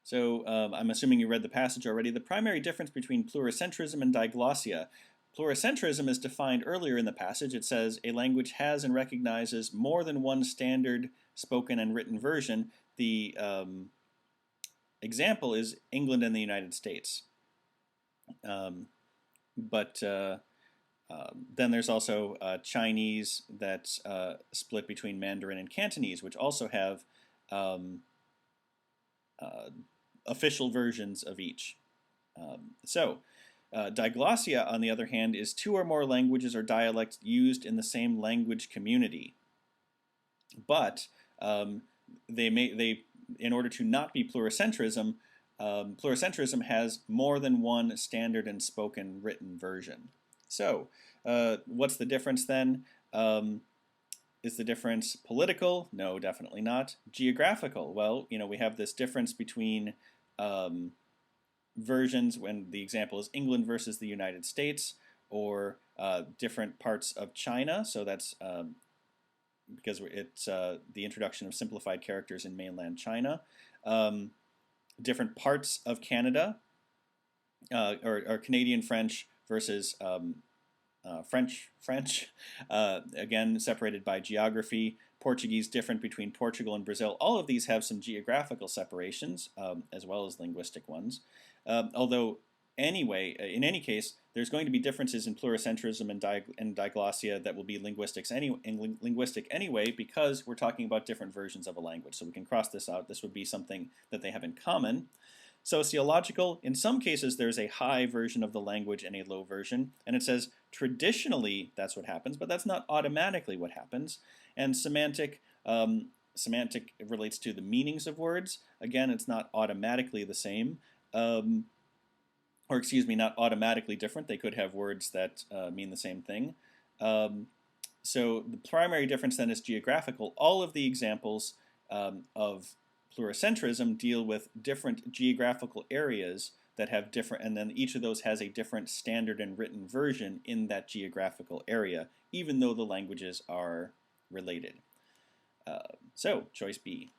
So I'm assuming you read the passage already. The primary difference between pluricentrism and diglossia. Pluricentrism is defined earlier in the passage. It says a language has and recognizes more than one standard spoken and written version. The example is England and the United States. But then there's also Chinese that's split between Mandarin and Cantonese, which also have official versions of each. Diglossia, on the other hand, is two or more languages or dialects used in the same language community. But in order to not be pluricentrism, pluricentrism has more than one standard and spoken written version. So, what's the difference then? Is the difference political? No, definitely not. Geographical? Well, we have this difference between versions when the example is England versus the United States, or different parts of China. So that's because it's the introduction of simplified characters in mainland China. Different parts of Canada, or Canadian French versus French, again separated by geography. Portuguese different between Portugal and Brazil. All of these have some geographical separations as well as linguistic ones. Although anyway, in any case, there's going to be differences in pluricentrism and diglossia that will be linguistic anyway, because we're talking about different versions of a language. So we can cross this out. This would be something that they have in common. Sociological, in some cases there's a high version of the language and a low version, and it says traditionally that's what happens, but that's not automatically what happens. And semantic, semantic relates to the meanings of words. Again, it's not automatically the same, or excuse me, not automatically different. They could have words that mean the same thing. So the primary difference then is geographical. All of the examples of pluricentrism deal with different geographical areas that have different, and then each of those has a different standard and written version in that geographical area, even though the languages are related. So choice B.